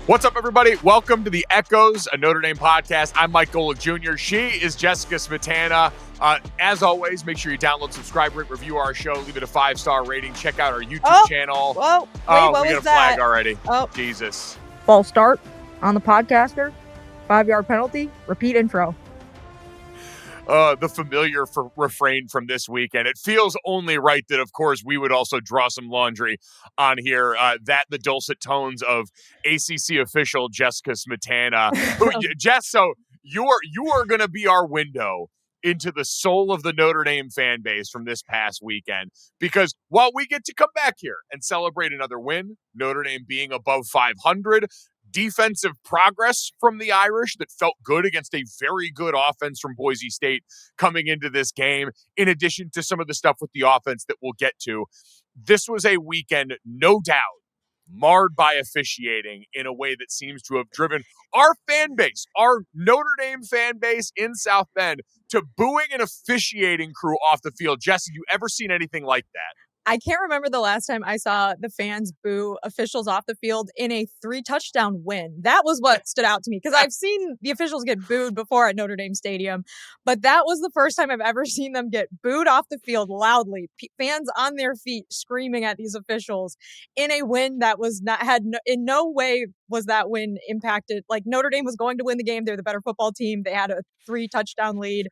What's up, everybody? Welcome to the Echoes, a Notre Dame podcast. I'm Mike Golic Jr. She is Jessica Smetana. As always, make sure you download, subscribe, rate, review our show, leave it a 5-star rating. Check out our YouTube channel. Whoa, wait, what we got was a flag that? already. Oh. Jesus. False start on the podcaster. 5-yard penalty. Repeat intro. The familiar refrain from this weekend. It feels only right that, of course, we would also draw some laundry on here. That the dulcet tones of ACC official Jessica Smetana. Jess, so you are going to be our window into the soul of the Notre Dame fan base from this past weekend. Because while we get to come back here and celebrate another win, Notre Dame being above 500, defensive progress from the Irish that felt good against a very good offense from Boise State coming into this game, in addition to some of the stuff with the offense that we'll get to. This was a weekend, no doubt, marred by officiating in a way that seems to have driven our fan base, our Notre Dame fan base in South Bend, to booing an officiating crew off the field. Jess, have you ever seen anything like that? I can't remember the last time I saw the fans boo officials off the field in a 3-touchdown win. That was what stood out to me, because I've seen the officials get booed before at Notre Dame Stadium, but that was the first time I've ever seen them get booed off the field loudly. Fans on their feet screaming at these officials in a win that was in no way was that win impacted. Like, Notre Dame was going to win the game. They're the better football team. They had a 3-touchdown lead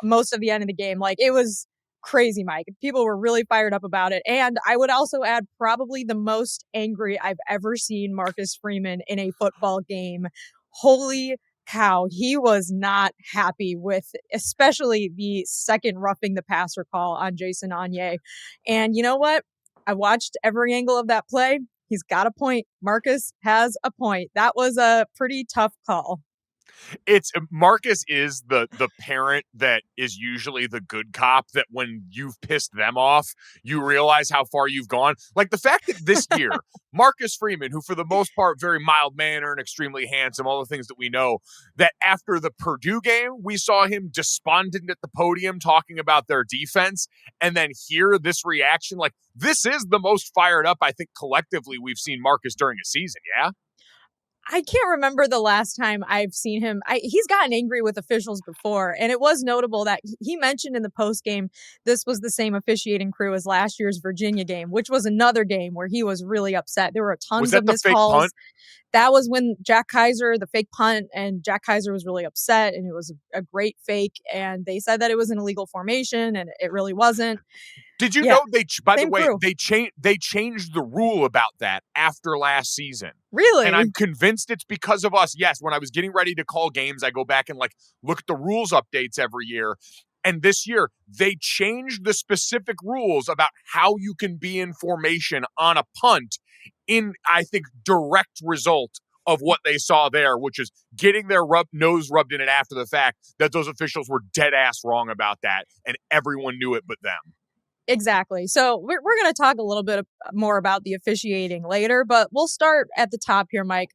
most of the end of the game. Like, it was crazy, Mike. People were really fired up about it. And I would also add, probably the most angry I've ever seen Marcus Freeman in a football game. Holy cow. He was not happy with especially the second roughing the passer call on Jason Anye. And you know what? I watched every angle of that play. He's got a point. Marcus has a point. That was a pretty tough call. It's Marcus is the parent that is usually the good cop, that when you've pissed them off, you realize how far you've gone. Like the fact that this year, Marcus Freeman, who for the most part, very mild mannered, extremely handsome, all the things that we know, that after the Purdue game, we saw him despondent at the podium talking about their defense. And then here, this reaction, like this is the most fired up, I think, collectively we've seen Marcus during a season. Yeah. I can't remember the last time I've seen him. He's gotten angry with officials before, and it was notable that he mentioned in the post game this was the same officiating crew as last year's Virginia game, which was another game where he was really upset. There were tons of missed calls. That was when Jack Kaiser, the fake punt, and Jack Kaiser was really upset, and it was a great fake, and they said that it was an illegal formation, and it really wasn't. Did you know they changed the rule about that after last season? Really? And I'm convinced it's because of us. Yes, when I was getting ready to call games, I go back and look at the rules updates every year. And this year, they changed the specific rules about how you can be in formation on a punt in, I think, direct result of what they saw there, which is getting their nose rubbed in it after the fact that those officials were dead ass wrong about that. And everyone knew it but them. Exactly. So we're going to talk a little bit more about the officiating later, but we'll start at the top here, Mike.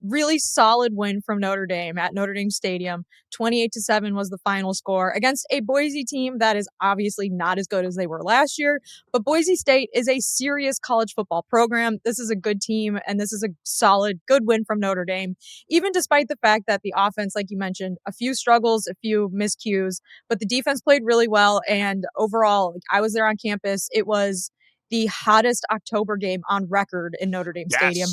Really solid win from Notre Dame at Notre Dame Stadium. 28-7 was the final score against a Boise team that is obviously not as good as they were last year. But Boise State is a serious college football program. This is a good team, and this is a solid, good win from Notre Dame, even despite the fact that the offense, like you mentioned, a few struggles, a few miscues, but the defense played really well. And overall, I was there on campus. It was the hottest October game on record in Notre Dame Stadium.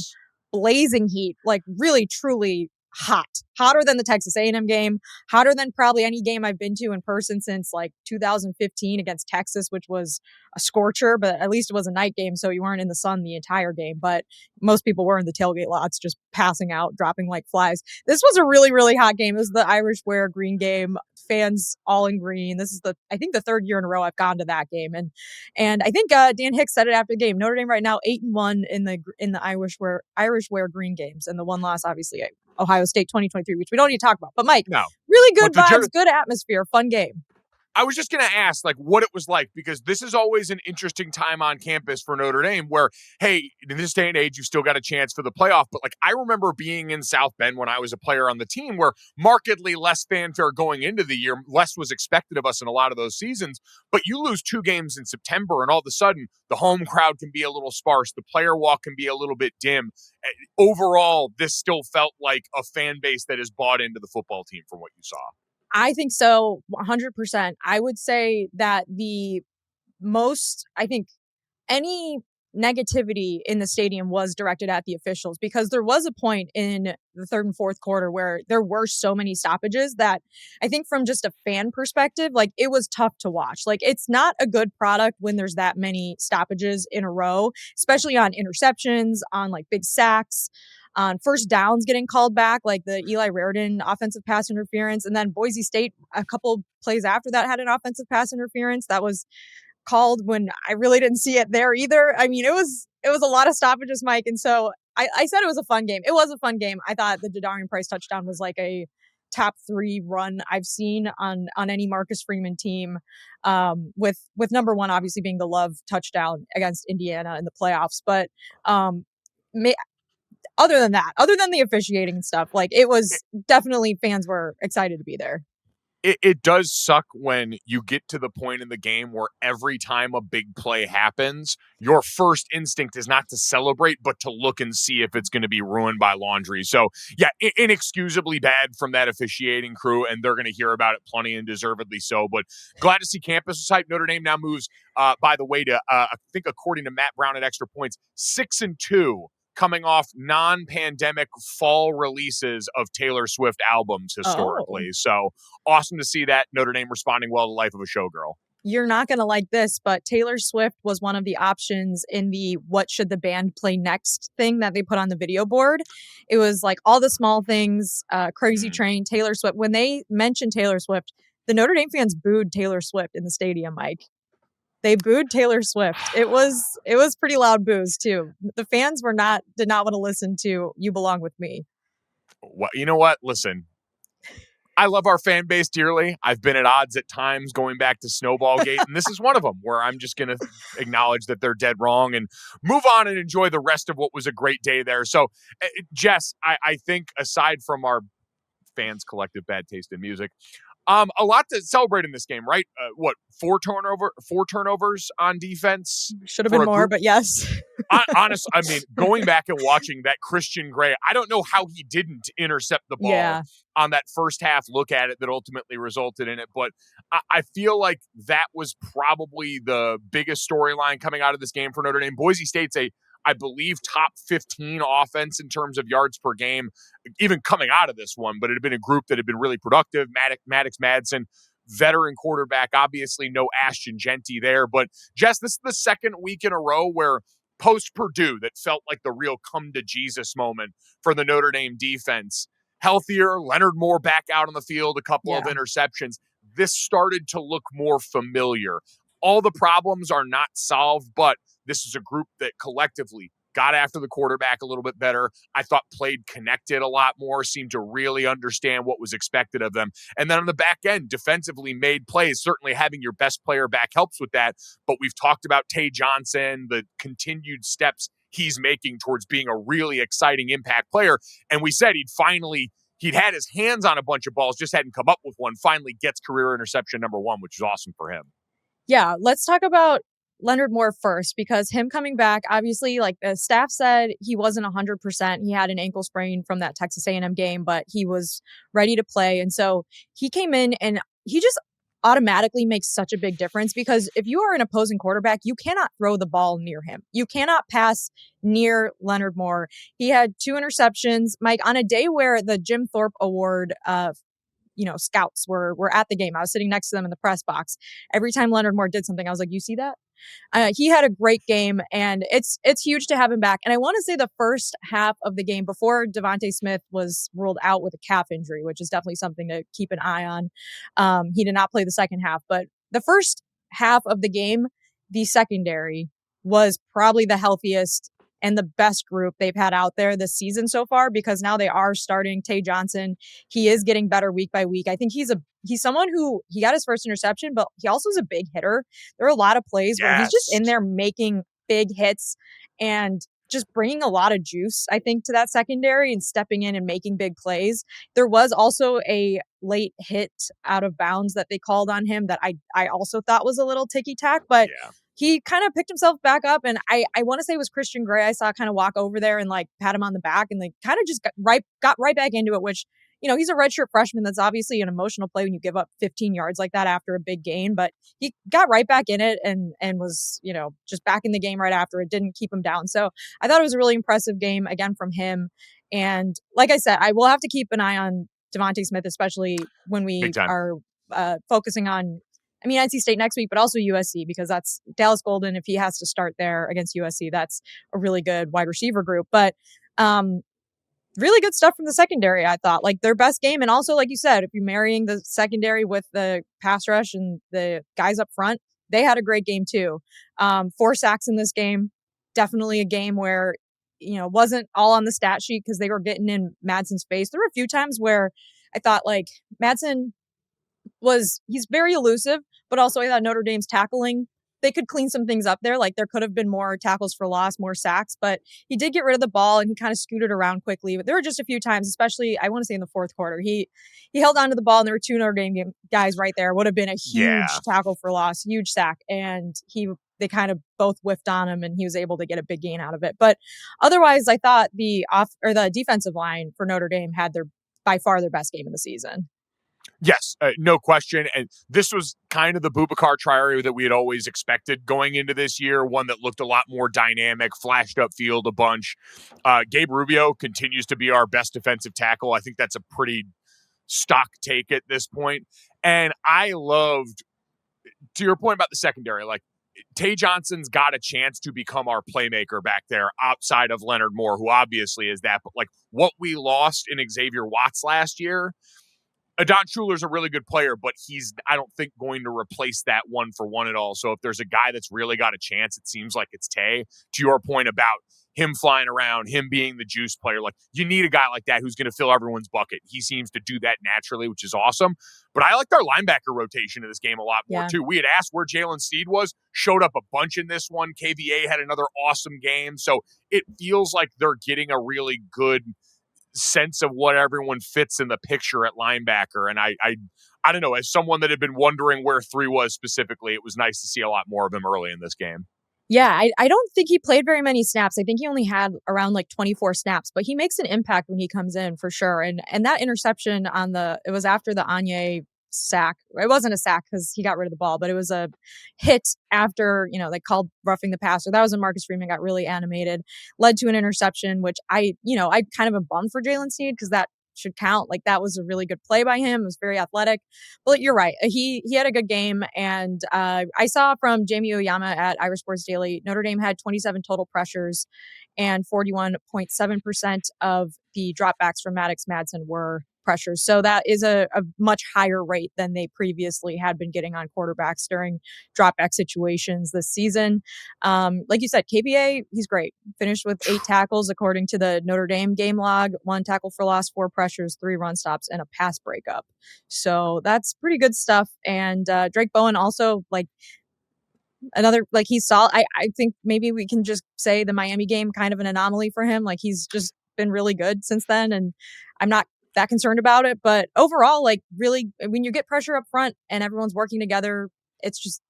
Blazing heat, like really, truly hot. Hotter than the Texas A&M game, hotter than probably any game I've been to in person since like 2015 against Texas, which was a scorcher, but at least it was a night game, so you weren't in the sun the entire game. But most people were in the tailgate lots, just passing out, dropping like flies. This was a really, really hot game. It was the Irish wear green game. Fans all in green. This is I think the third year in a row I've gone to that game, and I think Dan Hicks said it after the game. Notre Dame right now 8-1 in the Irish wear green games, and the one loss obviously Ohio State 2023, which we don't need to talk about. But Mike, really good vibes, good atmosphere, fun game. I was just going to ask, like, what it was like, because this is always an interesting time on campus for Notre Dame where, hey, in this day and age, you still got a chance for the playoff. But, like, I remember being in South Bend when I was a player on the team where markedly less fanfare going into the year, less was expected of us in a lot of those seasons. But you lose 2 games in September, and all of a sudden, the home crowd can be a little sparse. The player walk can be a little bit dim. Overall, this still felt like a fan base that is bought into the football team from what you saw. I think so, 100%. I would say that I think any negativity in the stadium was directed at the officials, because there was a point in the third and fourth quarter where there were so many stoppages that I think from just a fan perspective, like, it was tough to watch. Like, it's not a good product when there's that many stoppages in a row, especially on interceptions, on like big sacks, on first downs getting called back, like the Eli Raridan offensive pass interference. And then Boise State, a couple plays after that, had an offensive pass interference that was called when I really didn't see it there either. I mean, it was a lot of stoppages, Mike. And so I said it was a fun game. It was a fun game. I thought the Jadarian Price touchdown was like a top 3 run I've seen on any Marcus Freeman team, with number 1 obviously being the Love touchdown against Indiana in the playoffs. But other than the officiating and stuff, like, it was definitely, fans were excited to be there. It does suck when you get to the point in the game where every time a big play happens, your first instinct is not to celebrate, but to look and see if it's going to be ruined by laundry. So, yeah, inexcusably bad from that officiating crew, and they're going to hear about it plenty, and deservedly so. But glad to see campus was hyped. Notre Dame now moves, by the way, to, I think according to Matt Brown at Extra Points, 6-2. Coming off non-pandemic fall releases of Taylor Swift albums historically. So awesome to see that. Notre Dame responding well to Life of a Showgirl. You're not going to like this, but Taylor Swift was one of the options in the what should the band play next thing that they put on the video board. It was like All the Small Things, Crazy Train, Taylor Swift. When they mentioned Taylor Swift, the Notre Dame fans booed Taylor Swift in the stadium, Mike. They booed Taylor Swift. It was pretty loud boos too. The fans did not want to listen to You Belong With Me. Well, you know what? Listen, I love our fan base dearly. I've been at odds at times going back to Snowball Gate, and this is one of them where I'm just going to acknowledge that they're dead wrong and move on and enjoy the rest of what was a great day there. So, Jess, I think aside from our fans' collective bad taste in music, a lot to celebrate in this game, right? 4 turnovers on defense. Should have been more, but yes. Honestly, I mean, going back and watching that Christian Gray, I don't know how he didn't intercept the ball on that first half look at it that ultimately resulted in it. But I feel like that was probably the biggest storyline coming out of this game for Notre Dame. Boise State's I believe, top 15 offense in terms of yards per game, even coming out of this one. But it had been a group that had been really productive. Maddox Madsen, veteran quarterback, obviously no Ashton Genty there. But, Jess, this is the second week in a row where post-Purdue that felt like the real come-to-Jesus moment for the Notre Dame defense. Healthier, Leonard Moore back out on the field, a couple of interceptions. This started to look more familiar. All the problems are not solved, but this is a group that collectively got after the quarterback a little bit better. I thought played connected a lot more, seemed to really understand what was expected of them. And then on the back end, defensively made plays. Certainly having your best player back helps with that. But we've talked about Tay Johnson, the continued steps he's making towards being a really exciting impact player. And we said he'd had his hands on a bunch of balls, just hadn't come up with one. Finally gets career interception number 1, which is awesome for him. Yeah, let's talk about Leonard Moore first, because him coming back, obviously, like the staff said, he wasn't 100%. He had an ankle sprain from that Texas A&M game, but he was ready to play. And so he came in and he just automatically makes such a big difference, because if you are an opposing quarterback, you cannot throw the ball near him. You cannot pass near Leonard Moore. He had 2 interceptions, Mike, on a day where the Jim Thorpe Award scouts were at the game. I was sitting next to them in the press box. Every time Leonard Moore did something, I was like, you see that? He had a great game, and it's huge to have him back. And I want to say the first half of the game, before Devontae Smith was ruled out with a calf injury, which is definitely something to keep an eye on. He did not play the second half, but the first half of the game, the secondary was probably the healthiest and the best group they've had out there this season so far, because now they are starting Tay Johnson. He is getting better week by week. I think he's someone who he got his first interception, but he also is a big hitter. There are a lot of plays where he's just in there making big hits and just bringing a lot of juice, I think, to that secondary and stepping in and making big plays. There was also a late hit out of bounds that they called on him that I also thought was a little ticky-tack, but he kind of picked himself back up. And I want to say it was Christian Gray I saw kind of walk over there and like pat him on the back, and like kind of just got right back into it, which, you know, he's a redshirt freshman. That's obviously an emotional play when you give up 15 yards like that after a big gain, but he got right back in it and was, you know, just back in the game right after. It didn't keep him down. So I thought it was a really impressive game again from him. And like I said, I will have to keep an eye on Devontae Smith, especially when we are focusing on, I mean, NC State next week, but also USC, because that's Dallas Golden. If he has to start there against USC, that's a really good wide receiver group. But really good stuff from the secondary, I thought. Like their best game. And also, like you said, if you're marrying the secondary with the pass rush and the guys up front, they had a great game too. 4 sacks in this game. Definitely a game where, you know, wasn't all on the stat sheet because they were getting in Madsen's face. There were a few times where I thought like Madsen he's very elusive, but also I thought Notre Dame's tackling, they could clean some things up there. Like there could have been more tackles for loss, more sacks, but he did get rid of the ball and he kind of scooted around quickly. But there were just a few times, especially I want to say in the fourth quarter, he held on to the ball and there were 2 Notre Dame guys right there. Would have been a huge tackle for loss, huge sack. And they kind of both whiffed on him and he was able to get a big gain out of it. But otherwise, I thought the defensive line for Notre Dame had by far their best game of the season. Yes, no question. And this was kind of the Boubacar Traore that we had always expected going into this year, one that looked a lot more dynamic, flashed up field a bunch. Gabe Rubio continues to be our best defensive tackle. I think that's a pretty stock take at this point. And I loved, to your point about the secondary, like Tay Johnson's got a chance to become our playmaker back there outside of Leonard Moore, who obviously is that. But like what we lost in Xavier Watts last year, Adon Schuler's a really good player, but he's, I don't think, going to replace that one for one at all. So if there's a guy that's really got a chance, it seems like it's Tay. To your point about him flying around, him being the juice player, like you need a guy like that who's going to fill everyone's bucket. He seems to do that naturally, which is awesome. But I liked our linebacker rotation in this game a lot more too. We had asked where Jalen Steed was, showed up a bunch in this one. KVA had another awesome game. So it feels like they're getting a really good sense of what everyone fits in the picture at linebacker. And I don't know, as someone that had been wondering where 3 was specifically, it was nice to see a lot more of him early in this game. Yeah, I don't think he played very many snaps. I think he only had around like 24 snaps, but he makes an impact when he comes in for sure. And that interception it was after the Anye sack. It wasn't a sack because he got rid of the ball, but it was a hit after, you know, they called roughing the passer. That was when Marcus Freeman got really animated, led to an interception, which I kind of am bummed for Jalen Steed because that should count. Like that was a really good play by him. It was very athletic. But you're right. He had a good game. And I saw from Jamie Oyama at Irish Sports Daily, Notre Dame had 27 total pressures and 41.7% of the dropbacks from Maddox Madsen were pressures. So that is a much higher rate than they previously had been getting on quarterbacks during dropback situations this season. Like you said, KBA, he's great. Finished with 8 tackles according to the Notre Dame game log, 1 tackle for loss, 4 pressures, 3 run stops, and a pass breakup. So that's pretty good stuff. And Drake Bowen also, like, another, like, he's solid. I think maybe we can just say the Miami game kind of an anomaly for him. Like he's just been really good since then. And I'm not that concerned about it, but overall, like really, when you get pressure up front and everyone's working together, it's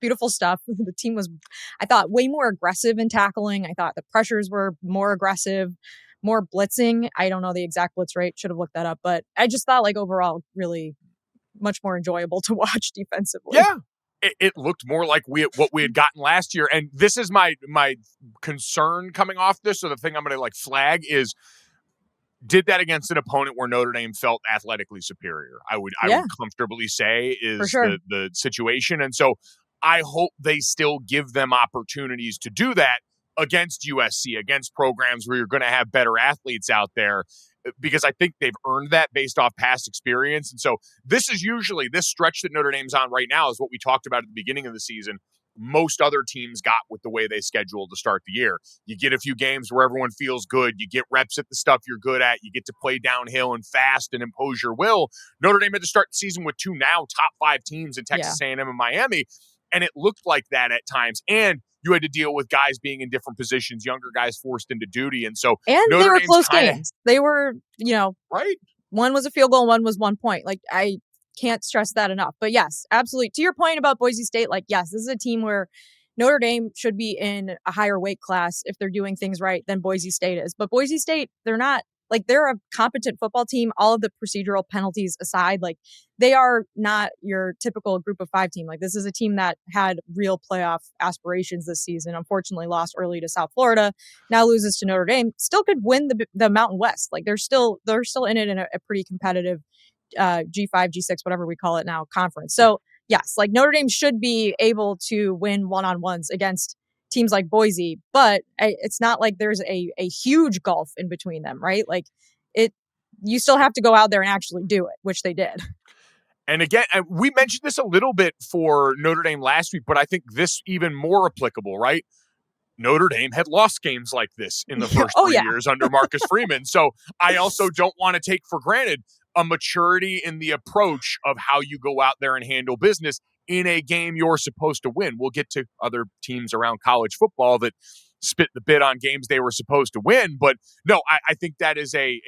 beautiful stuff. The team was, I thought, way more aggressive in tackling. I thought the pressures were more aggressive, more blitzing. I don't know the exact blitz rate, should have looked that up, but I just thought like overall really much more enjoyable to watch defensively. Yeah. It looked more like what we had gotten last year. And this is my concern coming off this. So the thing I'm going to like flag is, did that against an opponent where Notre Dame felt athletically superior. I would comfortably say is the situation. And so I hope they still give them opportunities to do that against USC, against programs where you're going to have better athletes out there, because I think they've earned that based off past experience. And so this is usually, this stretch that Notre Dame's on right now is what we talked about at the beginning of the season. most other teams got with the way they scheduled to start the year. You get a few games where everyone feels good. You get reps at the stuff you're good at. You get to play downhill and fast and impose your will. Notre Dame had to start the season with two now top 5 teams in Texas A&M and Miami, and it looked like that at times. And you had to deal with guys being in different positions, younger guys forced into duty. And so Notre they were Dame's close games. They were, right. One was a field goal, one was 1 point. Like, I can't stress that enough. But yes, absolutely. To your point about Boise State, like, yes, this is a team where Notre Dame should be in a higher weight class if they're doing things right than Boise State is. But Boise State, they're not. Like, they're a competent football team, all of the procedural penalties aside. Like, they are not your typical group of 5 team. Like, this is a team that had real playoff aspirations this season. Unfortunately, lost early to South Florida, now loses to Notre Dame. Still could win the Mountain West. Like, they're still in it in a pretty competitive G5, G6, whatever we call it now, conference. So, yes, like, Notre Dame should be able to win one-on-ones against teams like Boise, but it's not like there's a huge gulf in between them, right? Like, you still have to go out there and actually do it, which they did. And again, we mentioned this a little bit for Notre Dame last week, but I think this even more applicable, right? Notre Dame had lost games like this in the first 3 years under Marcus Freeman. So I also don't want to take for granted a maturity in the approach of how you go out there and handle business in a game you're supposed to win. We'll get to other teams around college football that spit the bit on games they were supposed to win. But no, I think that is a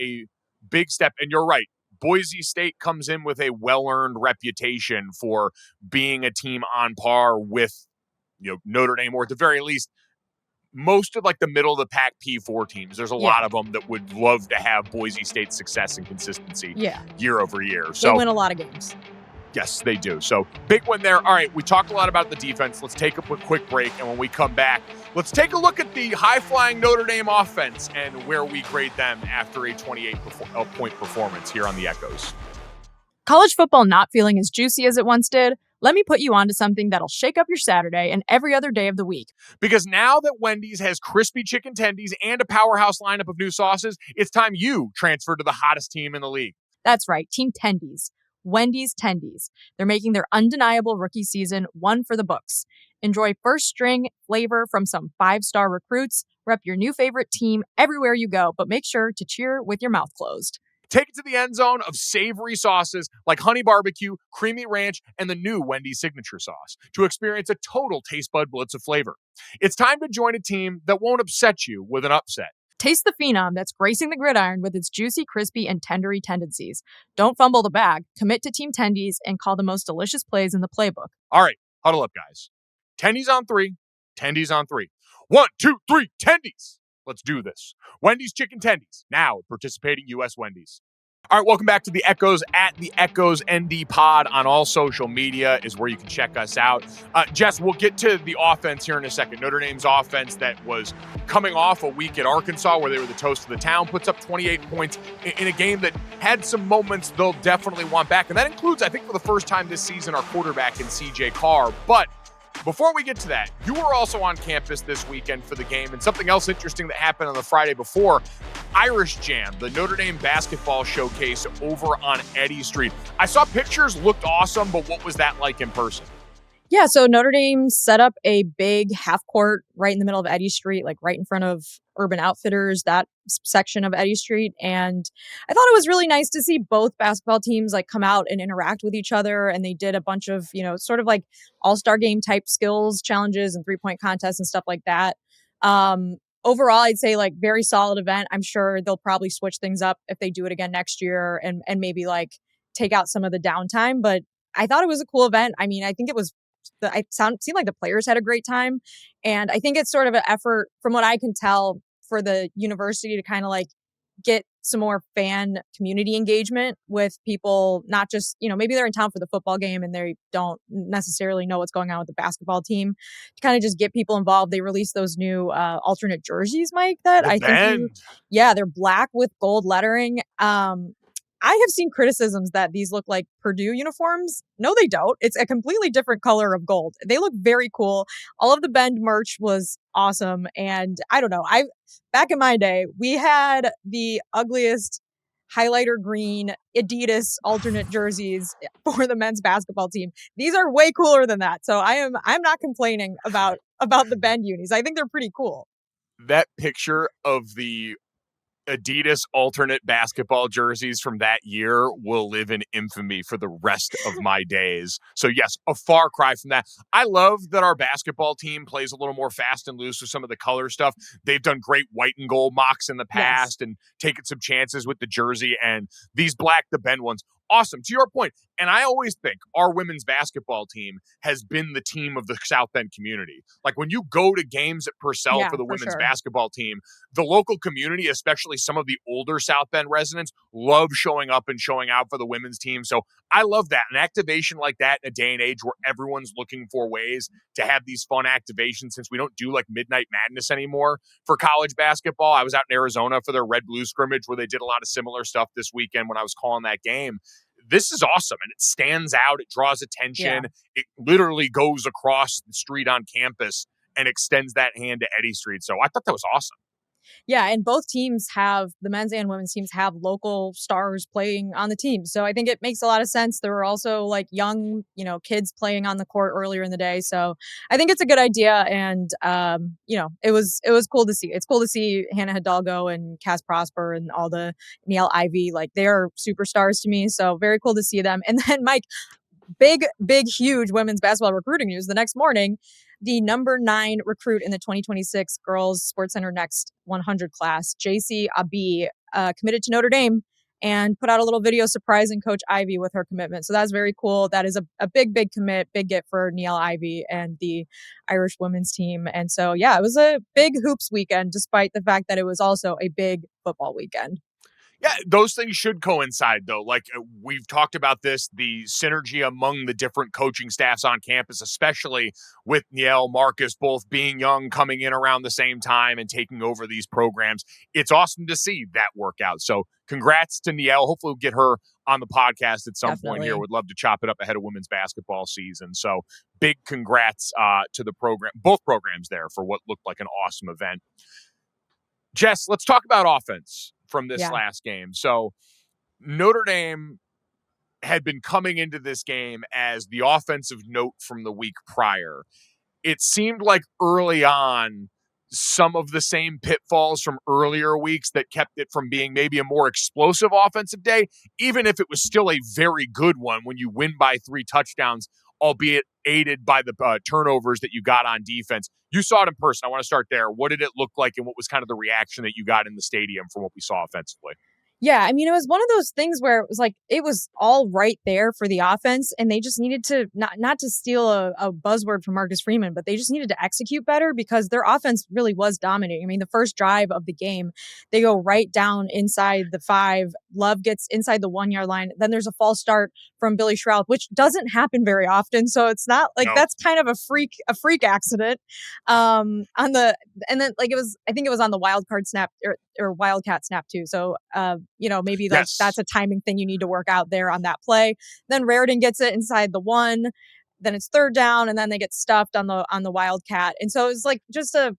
big step. And you're right. Boise State comes in with a well-earned reputation for being a team on par with, Notre Dame, or at the very least, most of like the middle of the pack P4 teams. There's a lot of them that would love to have Boise State's success and consistency year over year. So they win a lot of games. Yes, they do. So big one there. All right, we talked a lot about the defense. Let's take a quick break. And when we come back, let's take a look at the high-flying Notre Dame offense and where we grade them after a 28-point performance here on the Echoes. College football not feeling as juicy as it once did? Let me put you onto something that'll shake up your Saturday and every other day of the week. Because now that Wendy's has crispy chicken tendies and a powerhouse lineup of new sauces, it's time you transfer to the hottest team in the league. That's right, Team Tendies. Wendy's Tendies. They're making their undeniable rookie season one for the books. Enjoy first-string flavor from some 5-star recruits. Rep your new favorite team everywhere you go, but make sure to cheer with your mouth closed. Take it to the end zone of savory sauces like honey barbecue, creamy ranch, and the new Wendy's signature sauce to experience a total taste bud blitz of flavor. It's time to join a team that won't upset you with an upset. Taste the phenom that's gracing the gridiron with its juicy, crispy, and tendery tendencies. Don't fumble the bag. Commit to Team Tendies and call the most delicious plays in the playbook. All right, huddle up, guys. Tendies on 3. Tendies on 3. 1, 2, 3, Tendies. Let's do this. Wendy's Chicken Tendies, now at participating U.S. Wendy's. All right, welcome back to the Echoes. At the Echoes ND Pod on all social media is where you can check us out. Jess, we'll get to the offense here in a second. Notre Dame's offense that was coming off a week at Arkansas where they were the toast of the town, puts up 28 points in a game that had some moments they'll definitely want back. And that includes, I think, for the first time this season, our quarterback in CJ Carr. But before we get to that, you were also on campus this weekend for the game, and something else interesting that happened on the Friday before, Irish Jam, the Notre Dame basketball showcase over on Eddy Street. I saw pictures, looked awesome, but what was that like in person? Yeah, so Notre Dame set up a big half court right in the middle of Eddy Street, like right in front of Urban Outfitters, that section of Eddy Street. And I thought it was really nice to see both basketball teams like come out and interact with each other. And they did a bunch of, sort of like all-star game type skills challenges and 3-point contests and stuff like that. Overall, I'd say like very solid event. I'm sure they'll probably switch things up if they do it again next year and maybe like take out some of the downtime. But I thought it was a cool event. I mean, I think it was seemed like the players had a great time. And I think it's sort of an effort, from what I can tell, for the university to kind of like get some more fan community engagement with people, not just, maybe they're in town for the football game and they don't necessarily know what's going on with the basketball team, to kind of just get people involved. They released those new alternate jerseys, Mike, that I think, they're black with gold lettering. I have seen criticisms that these look like Purdue uniforms. No, they don't. It's a completely different color of gold. They look very cool. All of the Bend merch was awesome. And I don't know, back in my day, we had the ugliest highlighter green Adidas alternate jerseys for the men's basketball team. These are way cooler than that. So I'm not complaining about the bend unis. I think they're pretty cool. That picture of the Adidas alternate basketball jerseys from that year will live in infamy for the rest of my days. So yes, a far cry from that. I love that our basketball team plays a little more fast and loose with some of the color stuff. They've done great white and gold mocks in the past and taken some chances with the jersey, and these black the bend ones. Awesome. To your point, and I always think our women's basketball team has been the team of the South Bend community. Like when you go to games at Purcell for the women's basketball team, the local community, especially some of the older South Bend residents, love showing up and showing out for the women's team. So I love that. An activation like that in a day and age where everyone's looking for ways to have these fun activations, since we don't do like Midnight Madness anymore for college basketball. I was out in Arizona for their Red Blue scrimmage where they did a lot of similar stuff this weekend when I was calling that game. This is awesome, and it stands out. It draws attention. It literally goes across the street on campus and extends that hand to Eddy Street. So I thought that was awesome. Yeah, and both teams have, the men's and women's teams have local stars playing on the team. So I think it makes a lot of sense. There were also like young, kids playing on the court earlier in the day. So I think it's a good idea. And, it was cool to see. It's cool to see Hannah Hidalgo and Cass Prosper and all the Neil Ivy. Like, they're superstars to me. So very cool to see them. And then, Mike, big, huge women's basketball recruiting news. The next morning, the number 9 recruit in the 2026 Girls SportsCenter Next 100 class, JC Abi, committed to Notre Dame and put out a little video surprising Coach Ivy with her commitment. So that's very cool. That is a big commit, big get for Neil Ivy and the Irish women's team. And so, yeah, it was a big hoops weekend, despite the fact that it was also a big football weekend. Yeah, those things should coincide, though. Like we've talked about this, the synergy among the different coaching staffs on campus, especially with Niel, Marcus, both being young, coming in around the same time and taking over these programs. It's awesome to see that work out. So congrats to Niel. Hopefully we'll get her on the podcast at some point here. Would love to chop it up ahead of women's basketball season. So big congrats to the program, both programs there, for what looked like an awesome event. Jess, let's talk about offense from this last game. So Notre Dame had been coming into this game as the offensive note from the week prior. It seemed like early on, some of the same pitfalls from earlier weeks that kept it from being maybe a more explosive offensive day, even if it was still a very good one when you win by 3 touchdowns, albeit aided by the turnovers that you got on defense. You saw it in person. I want to start there. What did it look like, and what was kind of the reaction that you got in the stadium from what we saw offensively? Yeah, I mean, it was one of those things where it was like, it was all right there for the offense, and they just needed to, not to steal a buzzword from Marcus Freeman, but they just needed to execute better, because their offense really was dominating. I mean, the first drive of the game, they go right down inside the 5. Love gets inside the 1-yard line. Then there's a false start from Billy Shroud, which doesn't happen very often. So it's not like that's kind of a freak accident. And then like I think it was on the wild card snap or wildcat snap too. So, maybe like that's a timing thing you need to work out there on that play. Then Raritan gets it inside the 1, then it's 3rd down, and then they get stuffed on the wildcat. And so it's like just a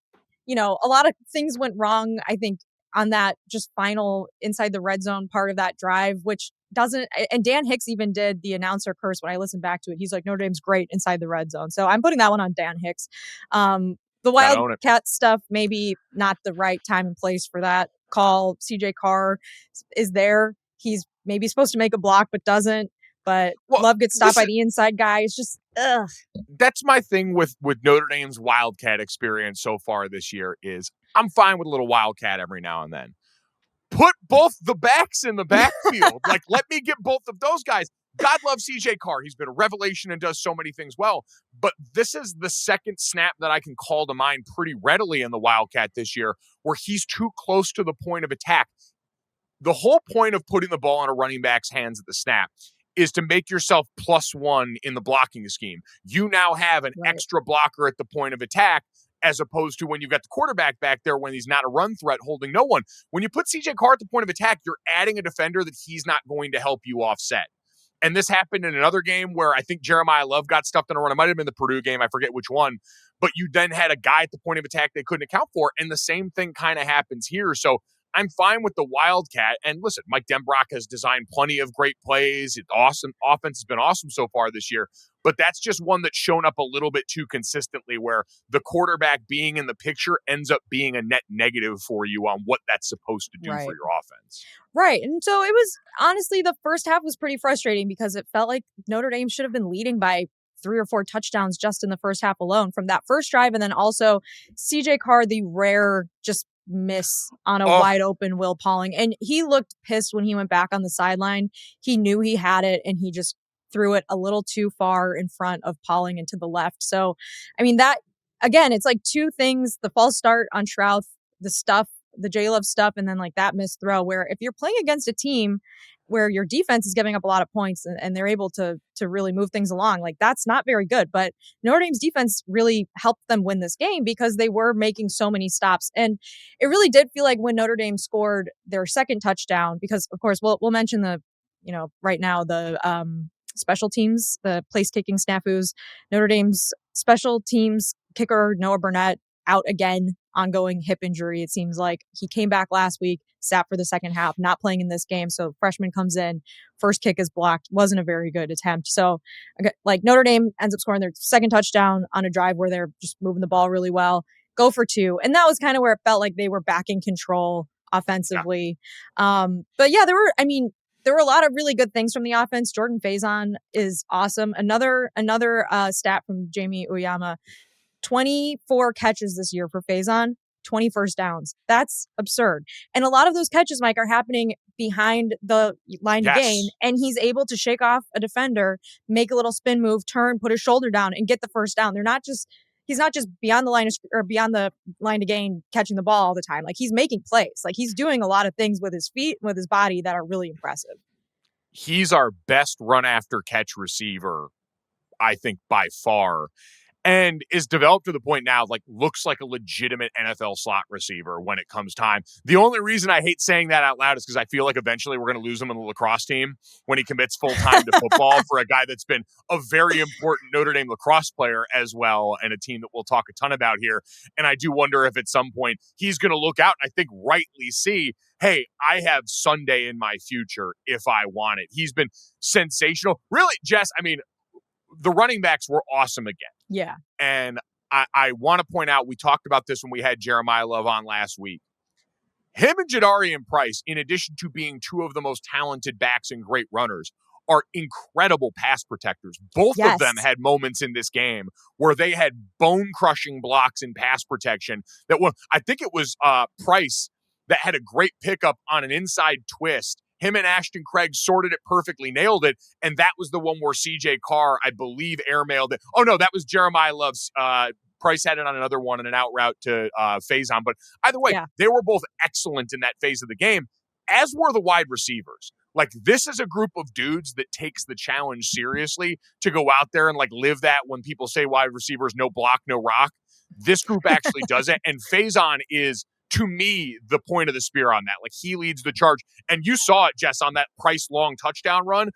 lot of things went wrong, I think, on that just final inside the red zone part of that drive, which doesn't, and Dan Hicks even did the announcer curse when I listened back to it. He's like, Notre Dame's great inside the red zone. So I'm putting that one on Dan Hicks. The wildcat stuff, maybe not the right time and place for that call. CJ Carr is there. He's maybe supposed to make a block, but doesn't. But Love gets stopped by the inside guy. It's just, ugh. That's my thing with Notre Dame's wildcat experience so far this year is I'm fine with a little wildcat every now and then. Put both the backs in the backfield. Like, let me get both of those guys. God loves CJ Carr. He's been a revelation and does so many things well. But this is the second snap that I can call to mind pretty readily in the Wildcat this year where he's too close to the point of attack. The whole point of putting the ball in a running back's hands at the snap is to make yourself +1 in the blocking scheme. You now have an extra blocker at the point of attack, as opposed to when you've got the quarterback back there when he's not a run threat holding no one. When you put CJ Carr at the point of attack, you're adding a defender that he's not going to help you offset. And this happened in another game where I think Jeremiah Love got stuffed in a run. It might have been the Purdue game. I forget which one. But you then had a guy at the point of attack they couldn't account for. And the same thing kind of happens here. So I'm fine with the Wildcat. And listen, Mike Denbrock has designed plenty of great plays. It's awesome. Offense has been awesome so far this year. But that's just one that's shown up a little bit too consistently where the quarterback being in the picture ends up being a net negative for you on what that's supposed to do for your offense. Right. And so it was honestly, the first half was pretty frustrating because it felt like Notre Dame should have been leading by 3 or 4 touchdowns just in the first half alone from that first drive. And then also CJ Carr, the rare just miss on a wide open Will Pauling. And he looked pissed when he went back on the sideline. He knew he had it and he just threw it a little too far in front of Pauling and to the left. So, I mean, that again, it's like two things, the false start on Trouth, the J-Love stuff, and then like that missed throw where if you're playing against a team where your defense is giving up a lot of points and they're able to really move things along, like that's not very good. But Notre Dame's defense really helped them win this game because they were making so many stops. And it really did feel like when Notre Dame scored their second touchdown, because of course we'll mention the, right now the special teams, the place kicking snafus. Notre Dame's special teams kicker, Noah Burnett, out again, ongoing hip injury. It seems like he came back last week, sat for the second half, not playing in this game. So freshman comes in, first kick is blocked, wasn't a very good attempt. So like Notre Dame ends up scoring their second touchdown on a drive where they're just moving the ball really well, go for 2. And that was kind of where it felt like they were back in control offensively. Yeah. But yeah, there were a lot of really good things from the offense. Jordan Faison is awesome. Another stat from Jamie Uyama, 24 catches this year for Faison, 20 first downs. That's absurd. And a lot of those catches, Mike, are happening behind the line to gain. And he's able to shake off a defender, make a little spin move, turn, put his shoulder down and get the first down. He's not just beyond the line to gain catching the ball all the time. Like he's making plays. Like he's doing a lot of things with his feet, with his body that are really impressive. He's our best run after catch receiver, I think, by far. And is developed to the point now, like, looks like a legitimate NFL slot receiver when it comes time. The only reason I hate saying that out loud is because I feel like eventually we're going to lose him in the lacrosse team when he commits full-time to football for a guy that's been a very important Notre Dame lacrosse player as well, and a team that we'll talk a ton about here. And I do wonder if at some point he's going to look out and I think rightly see, hey, I have Sunday in my future if I want it. He's been sensational. Really, Jess, I mean, the running backs were awesome again. Yeah. And I want to point out, we talked about this when we had Jeremiah Love on last week. Him and Jadarian Price, in addition to being two of the most talented backs and great runners, are incredible pass protectors. Both of them had moments in this game where they had bone-crushing blocks in pass protection. I think it was Price that had a great pickup on an inside twist. Him and Ashton Craig sorted it perfectly, nailed it, and that was the one where CJ Carr, I believe, airmailed it. Oh, no, that was Jeremiah Love's. Price had it on another one and an out route to Faison. But either way, they were both excellent in that phase of the game, as were the wide receivers. Like, this is a group of dudes that takes the challenge seriously to go out there and, like, live that when people say wide receivers, no block, no rock. This group actually does it, and Faison is, to me, the point of the spear on that. Like, he leads the charge. And you saw it, Jess, on that Price long touchdown run.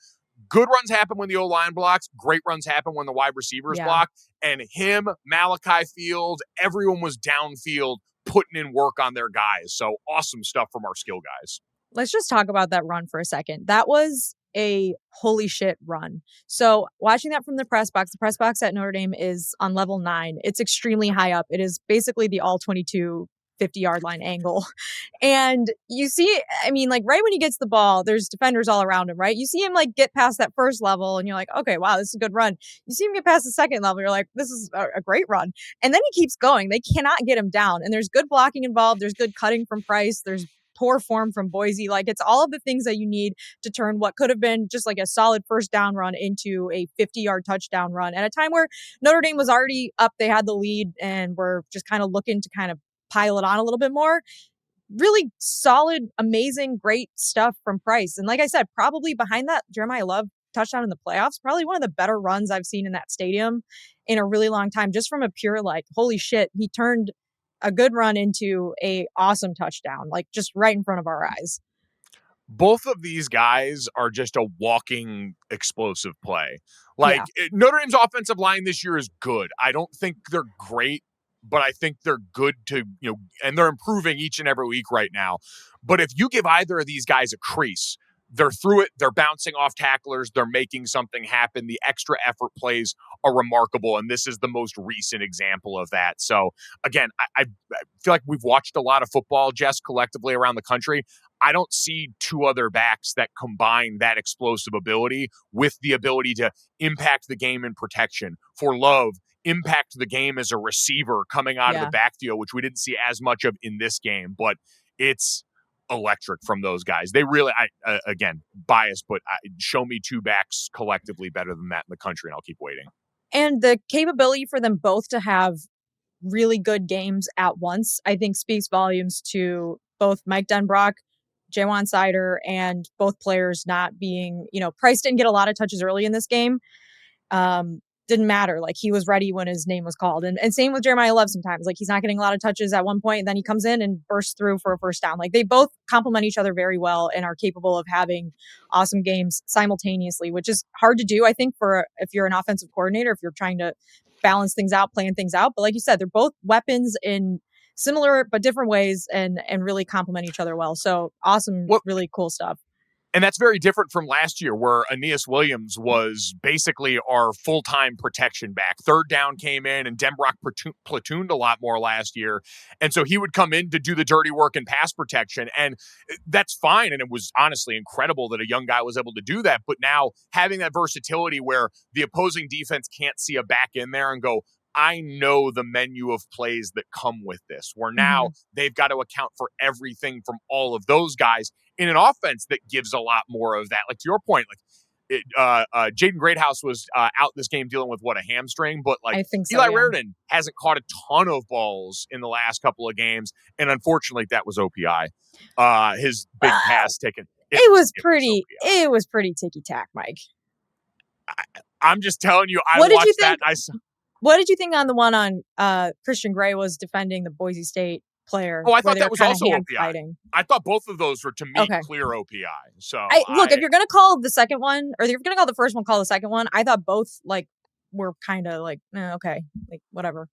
Good runs happen when the O-line blocks. Great runs happen when the wide receivers block. And him, Malachi Field, everyone was downfield putting in work on their guys. So awesome stuff from our skill guys. Let's just talk about that run for a second. That was a holy shit run. So watching that from the press box at Notre Dame is on level 9. It's extremely high up. It is basically the all 22 50-yard line angle. And you see, I mean, like right when he gets the ball, there's defenders all around him, right? You see him like get past that first level and you're like, okay, wow, this is a good run. You see him get past the second level, you're like, this is a great run. And then he keeps going. They cannot get him down. And there's good blocking involved. There's good cutting from Price. There's poor form from Boise. Like, it's all of the things that you need to turn what could have been just like a solid first down run into a 50-yard touchdown run at a time where Notre Dame was already up. They had the lead and were just kind of looking to kind of pile it on a little bit more. Really solid, amazing, great stuff from Price. And like I said, probably behind that Jeremiah Love touchdown in the playoffs, probably one of the better runs I've seen in that stadium in a really long time, just from a pure, like, holy shit, he turned a good run into a awesome touchdown, like just right in front of our eyes. Both of these guys are just a walking explosive play. Like, Notre Dame's offensive line this year is good. I don't think they're great. but I think they're good to, and they're improving each and every week right now. But if you give either of these guys a crease, they're through it. They're bouncing off tacklers. They're making something happen. The extra effort plays are remarkable. And this is the most recent example of that. So again, I feel like we've watched a lot of football, Jess, collectively around the country. I don't see two other backs that combine that explosive ability with the ability to impact the game in protection. For Love, impact the game as a receiver coming out of the backfield, which we didn't see as much of in this game, but it's electric from those guys. They really, again, biased, but show me two backs collectively better than that in the country, and I'll keep waiting. And the capability for them both to have really good games at once, I think speaks volumes to both Mike Denbrock, Jaywan Sider, and both players not being, Price didn't get a lot of touches early in this game. Didn't matter. Like, he was ready when his name was called. And same with Jeremiah Love sometimes. Like, he's not getting a lot of touches at one point, and then he comes in and bursts through for a first down. Like, they both complement each other very well and are capable of having awesome games simultaneously, which is hard to do, I think, for if you're an offensive coordinator, if you're trying to balance things out, plan things out. But like you said, they're both weapons in similar but different ways and really complement each other well. So awesome, really cool stuff. And that's very different from last year, where Aeneas Williams was basically our full-time protection back. Third down came in, and Denbrock platooned a lot more last year. And so he would come in to do the dirty work in pass protection. And that's fine. And it was honestly incredible that a young guy was able to do that. But now having that versatility where the opposing defense can't see a back in there and go, I know the menu of plays that come with this, where now they've got to account for everything from all of those guys in an offense that gives a lot more of that. Like, to your point, Jaden Greathouse was out this game dealing with a hamstring, but I think so, Eli Raridon hasn't caught a ton of balls in the last couple of games, and unfortunately that was OPI. His big pass taken. It was pretty ticky-tack, Mike. I'm just telling you, I watched that. What did you think on the one on Christian Gray was defending the Boise State player? Oh, I thought that was also OPI. Fighting? I thought both of those were, to me, clear OPI. So look, if you're going to call the second one, or if you're going to call the first one, call the second one. I thought both were kind of okay, whatever.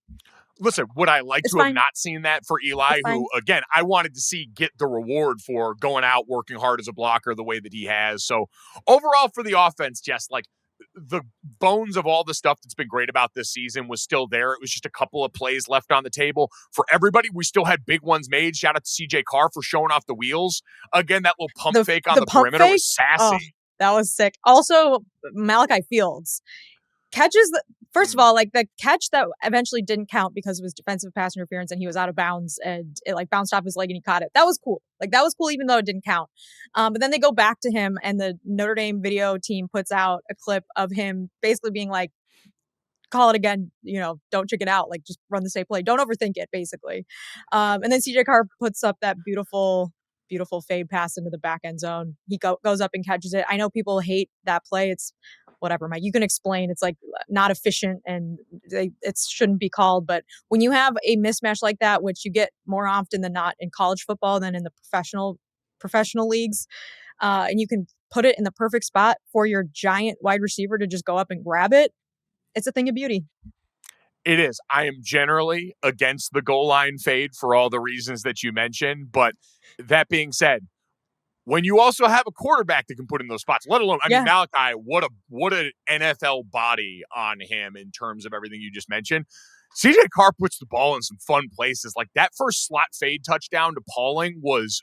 Listen, would I like to have not seen that for Eli, who, again, I wanted to see get the reward for going out, working hard as a blocker the way that he has. So overall for the offense, Jess, the bones of all the stuff that's been great about this season was still there. It was just a couple of plays left on the table for everybody. We still had big ones made. Shout out to CJ Carr for showing off the wheels. Again, that little pump fake on the perimeter was sassy. Oh, that was sick. Also, Malachi Fields catches first of all, the catch that eventually didn't count because it was defensive pass interference and he was out of bounds and it bounced off his leg and he caught it. That was cool. That was cool even though it didn't count. But then they go back to him and the Notre Dame video team puts out a clip of him basically being like, call it again, don't chicken out, just run the same play. Don't overthink it, basically. And then CJ Carr puts up that beautiful fade pass into the back end zone. He goes up and catches it. I know people hate that play. It's whatever, Mike. You can explain. It's not efficient and it shouldn't be called. But when you have a mismatch like that, which you get more often than not in college football than in the professional leagues, and you can put it in the perfect spot for your giant wide receiver to just go up and grab it, it's a thing of beauty. It is. I am generally against the goal line fade for all the reasons that you mentioned. But that being said, when you also have a quarterback that can put in those spots, let alone, mean, Malachi, what an NFL body on him in terms of everything you just mentioned. CJ Carr puts the ball in some fun places. That first slot fade touchdown to Pauling was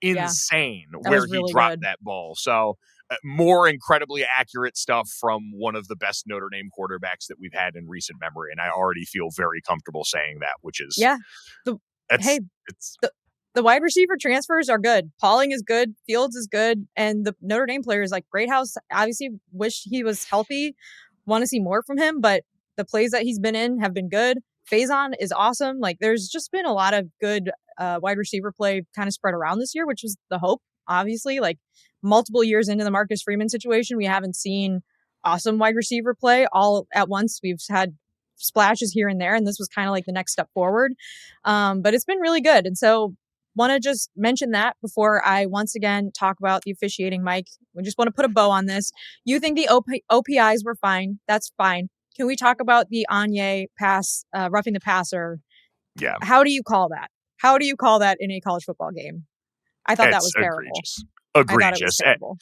insane where he dropped that ball. So more incredibly accurate stuff from one of the best Notre Dame quarterbacks that we've had in recent memory. And I already feel very comfortable saying that, which is, the wide receiver transfers are good. Pauling is good. Fields is good. And the Notre Dame players Greathouse, obviously wish he was healthy, want to see more from him, but the plays that he's been in have been good. Faison is awesome. There's just been a lot of good wide receiver play kind of spread around this year, which was the hope, obviously. Multiple years into the Marcus Freeman situation, we haven't seen awesome wide receiver play all at once. We've had splashes here and there, and this was kind of the next step forward. But it's been really good. And so want to just mention that before I once again talk about the officiating, Mike. We just want to put a bow on this. You think the OPIs were fine. That's fine. Can we talk about the Anye pass, roughing the passer? Yeah. How do you call that? How do you call that in a college football game? I thought that was terrible. I thought it was terrible.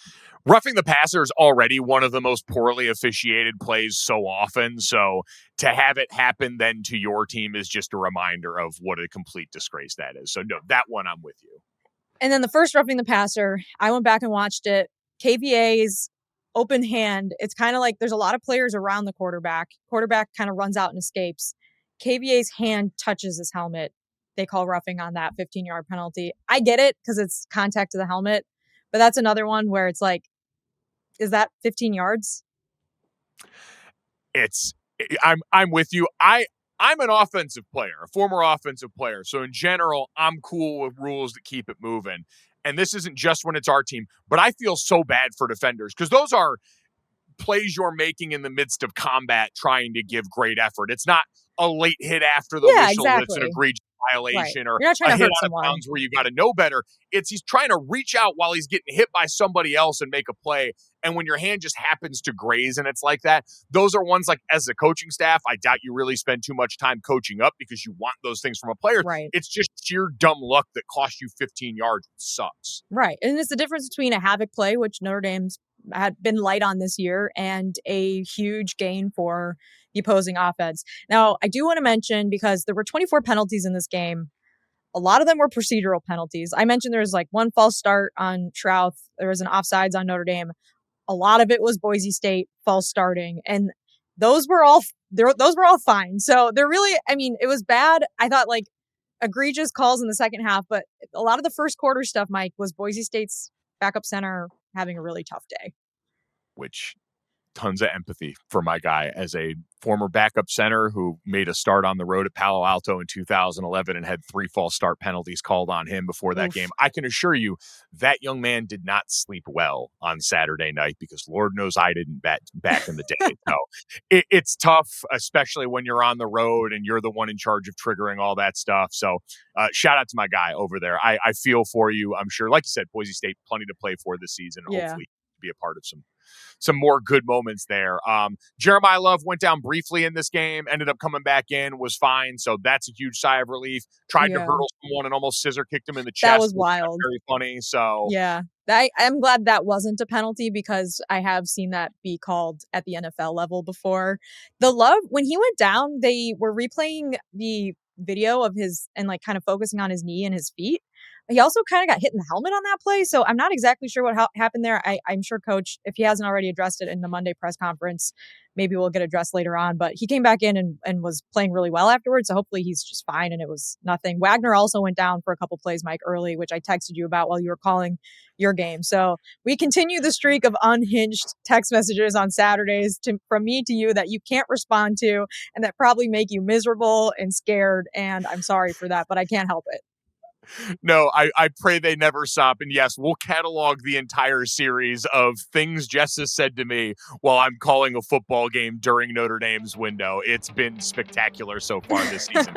Roughing the passer is already one of the most poorly officiated plays so often. So to have it happen then to your team is just a reminder of what a complete disgrace that is. So no, that one I'm with you. And then the first roughing the passer, I went back and watched it. KVA's open hand. It's kind of like there's a lot of players around the quarterback. Quarterback kind of runs out and escapes. KVA's hand touches his helmet. They call roughing on that 15-yard penalty. I get it because it's contact to the helmet, but that's another one where it's like, is that 15 yards? I'm with you. I'm an offensive player, a former offensive player. So in general, I'm cool with rules that keep it moving. And this isn't just when it's our team, but I feel so bad for defenders because those are plays you're making in the midst of combat trying to give great effort. It's not a late hit after the whistle that's an egregious violation or You're not trying a to hit hurt out someone. of bounds where you got to know better. It's he's trying to reach out while he's getting hit by somebody else and make a play. And when your hand just happens to graze and it's like that, those are ones like as a coaching staff, I doubt you really spend too much time coaching up because you want those things from a player. Right. It's just sheer dumb luck that costs you 15 yards. It sucks. Right. And it's the difference between a havoc play, which Notre Dame's had been light on this year, and a huge gain for the opposing offense. Now, I do want to mention, because there were 24 penalties in this game, a lot of them were procedural penalties. I mentioned there was like one false start on Trouth. There was an offsides on Notre Dame. A lot of it was Boise State false starting, and those were all fine. So they're really, I mean, it was bad. I thought like egregious calls in the second half, but a lot of the first quarter stuff, Mike, was Boise State's backup center having a really tough day. Which tons of empathy for my guy as a former backup center who made a start on the road at Palo Alto in 2011 and had 3 false start penalties called on him before that game. I can assure you that young man did not sleep well on Saturday night because Lord knows I didn't back in the day. So it's tough, especially when you're on the road and you're the one in charge of triggering all that stuff. So shout out to my guy over there. I feel for you. I'm sure, like you said, Boise State, plenty to play for this season. Yeah. Hopefully be a part of some more good moments there. Jeremiah Love went down briefly in this game, ended up coming back in, was fine. So that's a huge sigh of relief. Tried to hurdle someone and almost scissor kicked him in the chest. That was wild. Very funny. So yeah, I'm glad that wasn't a penalty because I have seen that be called at the NFL level before. The Love, when he went down, they were replaying the video of his and like kind of focusing on his knee and his feet. He also kind of got hit in the helmet on that play. So I'm not exactly sure what happened there. I'm sure Coach, if he hasn't already addressed it in the Monday press conference, maybe we'll get addressed later on. But he came back in and was playing really well afterwards. So hopefully he's just fine and it was nothing. Wagner also went down for a couple plays, Mike, early, which I texted you about while you were calling your game. So we continue the streak of unhinged text messages on Saturdays from me to you that you can't respond to and that probably make you miserable and scared. And I'm sorry for that, but I can't help it. No, I pray they never stop. And yes, we'll catalog the entire series of things Jess has said to me while I'm calling a football game during Notre Dame's window. It's been spectacular so far this season.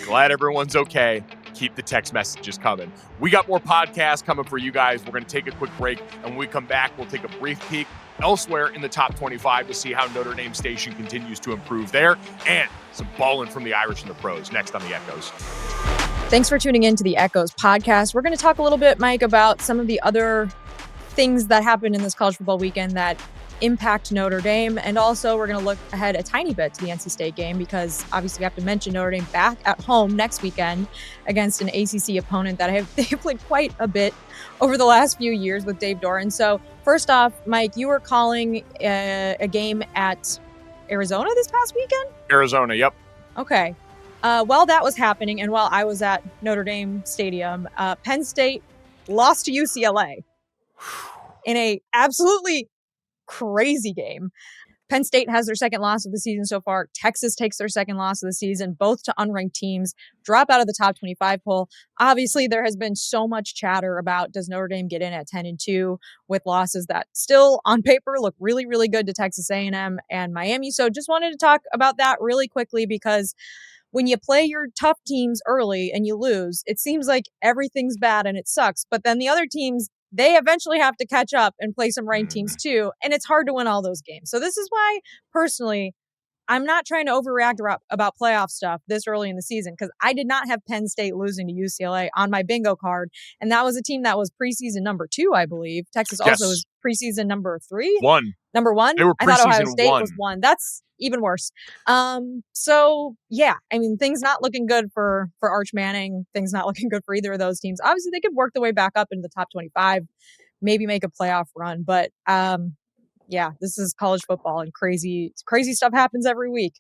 Glad everyone's okay. Keep the text messages coming. We got more podcasts coming for you guys. We're going to take a quick break. And when we come back, we'll take a brief peek elsewhere in the top 25 to see how Notre Dame Station continues to improve there and some balling from the Irish and the pros next on the Echoes. Thanks for tuning in to the Echoes podcast. We're going to talk a little bit, Mike, about some of the other things that happened in this college football weekend that impact Notre Dame. And also we're going to look ahead a tiny bit to the NC State game because obviously we have to mention Notre Dame back at home next weekend against an ACC opponent that they've played quite a bit over the last few years with Dave Doran. So first off, Mike, you were calling a game at Arizona this past weekend? Arizona, yep. Okay. While that was happening and while I was at Notre Dame Stadium, Penn State lost to UCLA in a absolutely crazy game. Penn State has their second loss of the season so far. Texas takes their second loss of the season, both to unranked teams, drop out of the top 25 poll. Obviously, there has been so much chatter about does Notre Dame get in at 10-2 with losses that still on paper look really, really good to Texas A&M and Miami. So just wanted to talk about that really quickly because when you play your tough teams early and you lose, it seems like everything's bad and it sucks. But then the other teams, they eventually have to catch up and play some ranked teams too. And it's hard to win all those games. So this is why, personally, I'm not trying to overreact about playoff stuff this early in the season because I did not have Penn State losing to UCLA on my bingo card. And that was a team that was preseason number 2, I believe. Texas also Yes. was preseason number 3. One. Number 1? They were I thought Ohio preseason State 1. was 1. That's even worse. So yeah, I mean, things not looking good for Arch Manning. Things not looking good for either of those teams. Obviously, they could work their way back up into the top 25, maybe make a playoff run. But yeah, this is college football, and crazy stuff happens every week.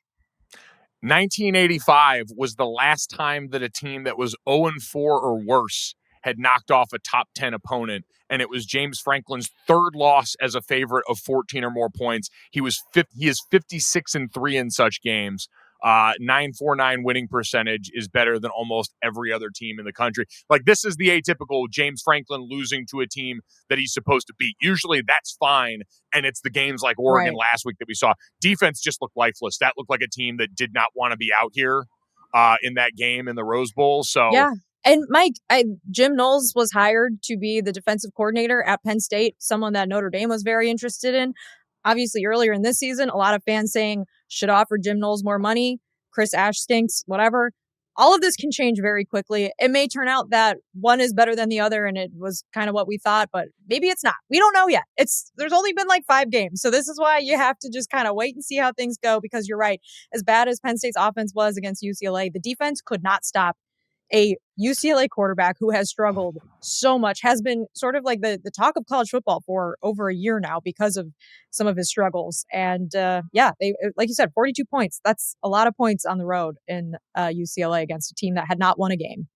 1985 was the last time that a team that was 0-4 or worse had knocked off a top 10 opponent, and it was James Franklin's third loss as a favorite of 14 or more points. He is 56-3 in such games. 949 winning percentage is better than almost every other team in the country. Like, this is the atypical James Franklin losing to a team that he's supposed to beat. Usually that's fine, and it's the games like Oregon last week that we saw. Defense just looked lifeless. That looked like a team that did not want to be out here in that game in the Rose Bowl. So yeah. And Mike, Jim Knowles was hired to be the defensive coordinator at Penn State, someone that Notre Dame was very interested in. Obviously, earlier in this season, a lot of fans saying should offer Jim Knowles more money. Chris Ash stinks, whatever. All of this can change very quickly. It may turn out that one is better than the other, and it was kind of what we thought, but maybe it's not. We don't know yet. There's only been like 5 games, so this is why you have to just kind of wait and see how things go. Because you're right, as bad as Penn State's offense was against UCLA, the defense could not stop a UCLA quarterback who has struggled so much, has been sort of like the talk of college football for over a year now because of some of his struggles. And yeah, they, like you said, 42 points. That's a lot of points on the road in UCLA against a team that had not won a game.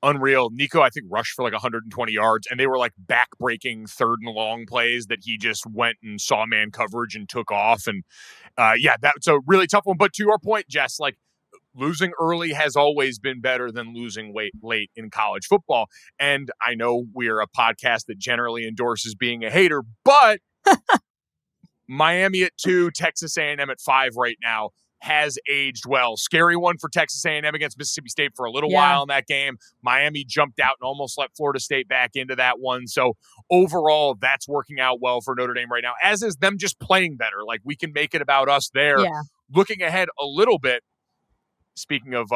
Unreal. Nico, I think, rushed for like 120 yards, and they were like back-breaking third and long plays that he just went and saw man coverage and took off. And yeah, that's a really tough one. But to your point, Jess, like, losing early has always been better than losing late in college football. And I know we're a podcast that generally endorses being a hater, but Miami at 2, Texas A&M at 5 right now has aged well. Scary one for Texas A&M against Mississippi State for a little while in that game. Miami jumped out and almost let Florida State back into that one. So overall, that's working out well for Notre Dame right now, as is them just playing better. Like, we can make it about us there. Yeah. Looking ahead a little bit, speaking of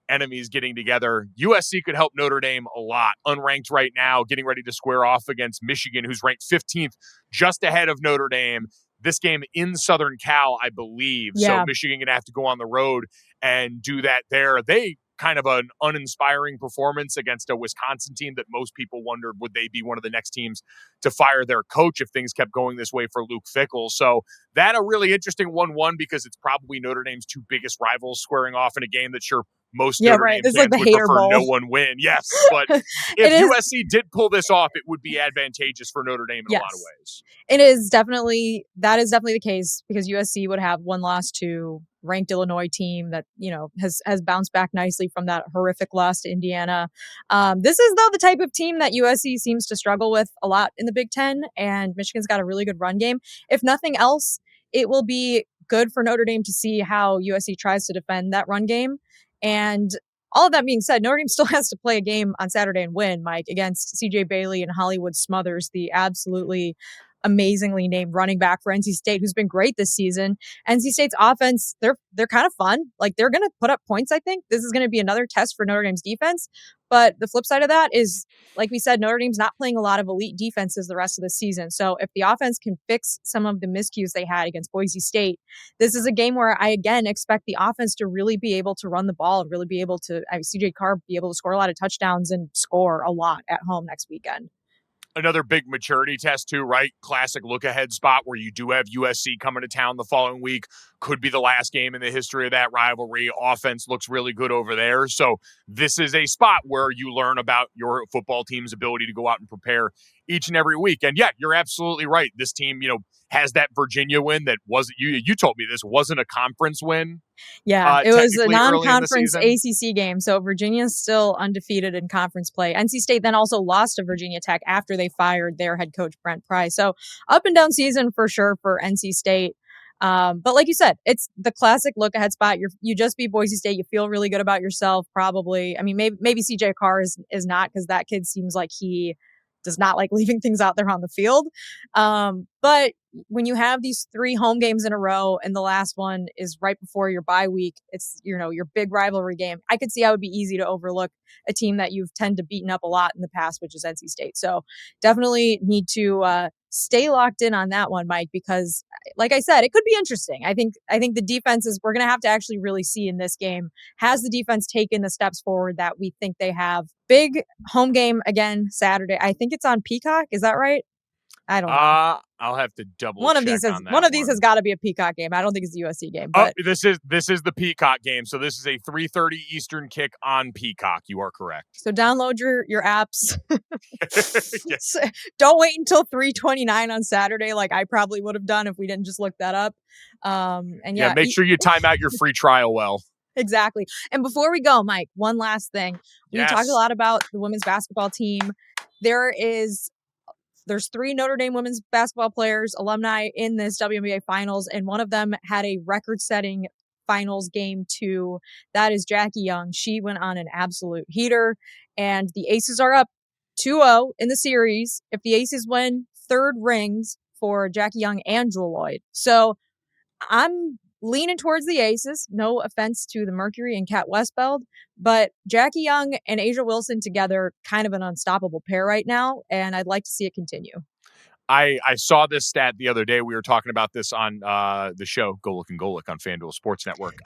enemies getting together, USC could help Notre Dame a lot. Unranked right now, getting ready to square off against Michigan, who's ranked 15th, just ahead of Notre Dame. This game in Southern Cal, I believe. Yeah. So Michigan going to have to go on the road and do that there. They kind of an uninspiring performance against a Wisconsin team that most people wondered, would they be one of the next teams to fire their coach if things kept going this way for Luke Fickell. So that a really interesting 1-1 because it's probably Notre Dame's 2 biggest rivals squaring off in a game that sure most Notre Dame fans like would prefer no one win. Yes, but if USC did pull this off, it would be advantageous for Notre Dame in a lot of ways. That is definitely the case because USC would have one loss to ranked Illinois team that, you know, has bounced back nicely from that horrific loss to Indiana. This is, though, the type of team that USC seems to struggle with a lot in the Big Ten, and Michigan's got a really good run game. If nothing else, it will be good for Notre Dame to see how USC tries to defend that run game. And all of that being said, Notre Dame still has to play a game on Saturday and win, Mike, against CJ Bailey and Hollywood Smothers, the absolutely amazingly named running back for NC State, who's been great this season. NC State's offense, they're kind of fun. Like, they're going to put up points, I think. This is going to be another test for Notre Dame's defense. But the flip side of that is, like we said, Notre Dame's not playing a lot of elite defenses the rest of the season. So if the offense can fix some of the miscues they had against Boise State, this is a game where I, again, expect the offense to really be able to run the ball and really be able to, CJ Carr be able to score a lot of touchdowns and score a lot at home next weekend. Another big maturity test too, right? Classic look-ahead spot where you do have USC coming to town the following week. Could be the last game in the history of that rivalry. Offense looks really good over there. So this is a spot where you learn about your football team's ability to go out and prepare each and every week. And yeah, you're absolutely right. This team, has that Virginia win that wasn't, you told me this wasn't a conference win. Yeah, it was a non-conference ACC game. So Virginia's still undefeated in conference play. NC State then also lost to Virginia Tech after they fired their head coach, Brent Price. So up and down season for sure for NC State. But like you said, it's the classic look ahead spot. You just beat Boise State. You feel really good about yourself, probably. I mean, maybe CJ Carr is not, because that kid seems like he does not like leaving things out there on the field. But when you have these 3 home games in a row and the last one is right before your bye week, it's, your big rivalry game. I could see how it would be easy to overlook a team that you've tended to beaten up a lot in the past, which is NC State. So definitely need to stay locked in on that one, Mike, because like I said, it could be interesting. I think the defenses, we're going to have to actually really see in this game. Has the defense taken the steps forward that we think they have? Big home game again Saturday. I think it's on Peacock. Is that right? I don't know. I'll have to double one check of these on that. One of these has got to be a Peacock game. I don't think it's a USC game. But this is the Peacock game. So this is a 3:30 Eastern kick on Peacock. You are correct. So download your apps. Yes. Don't wait until 3:29 on Saturday, like I probably would have done if we didn't just look that up. Make sure you time out your free trial well. Exactly. And before we go, Mike, one last thing. We talked a lot about the women's basketball team. There's 3 Notre Dame women's basketball players, alumni in this WNBA finals, and one of them had a record-setting finals game too. That is Jackie Young. She went on an absolute heater, and the Aces are up 2-0 in the series. If the Aces win, 3rd rings for Jackie Young and Jewel Lloyd. So I'm leaning towards the Aces. No offense to the Mercury and Kat Westbeld, but Jackie Young and Asia Wilson together, kind of an unstoppable pair right now, and I'd like to see it continue. I saw this stat the other day. We were talking about this on the show Golic and Golic on FanDuel Sports Network.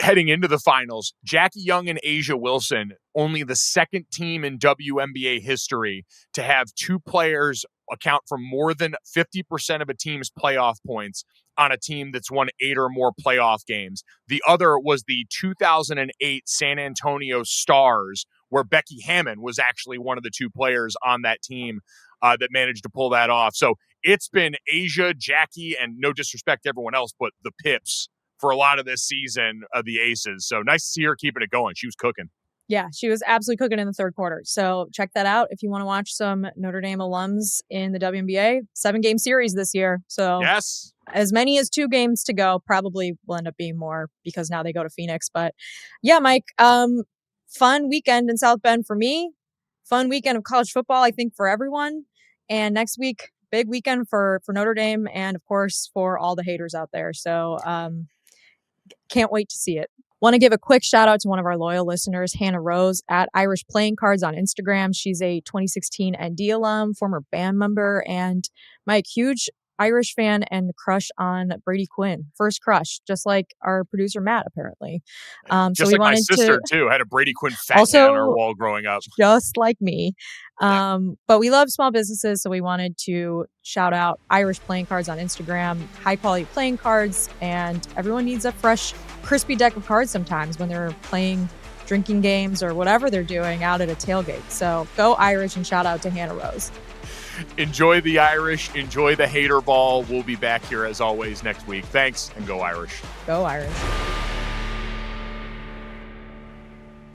Heading into the finals, Jackie Young and Asia Wilson, only the 2nd team in WNBA history to have 2 players account for more than 50% of a team's playoff points on a team that's won 8 or more playoff games. The other was the 2008 San Antonio Stars, where Becky Hammon was actually one of the 2 players on that team that managed to pull that off. So it's been Asia, Jackie, and no disrespect to everyone else, but the Pips for a lot of this season of the Aces. So nice to see her keeping it going. She was cooking. Yeah, she was absolutely cooking in the 3rd quarter. So check that out if you want to watch some Notre Dame alums in the WNBA. 7-game series this year. So yes, as many as 2 games to go. Probably will end up being more because now they go to Phoenix. But yeah, Mike, fun weekend in South Bend for me. Fun weekend of college football, I think, for everyone. And next week, big weekend for Notre Dame and, of course, for all the haters out there. So can't wait to see it. Want to give a quick shout out to one of our loyal listeners, Hannah Rose at Irish Playing Cards on Instagram. She's a 2016 ND alum, former band member, and Mike, huge Irish fan and crush on Brady Quinn. First crush, just like our producer Matt, apparently. Just so we like my wanted sister, too. Had a Brady Quinn fat man on our wall growing up. Just like me. But we love small businesses, so we wanted to shout out Irish Playing Cards on Instagram. High quality playing cards, and everyone needs a fresh, crispy deck of cards sometimes when they're playing drinking games or whatever they're doing out at a tailgate. So go Irish, and shout out to Hannah Rose. Enjoy the Irish. Enjoy the hater ball. We'll be back here as always next week. Thanks, and go Irish. Go Irish.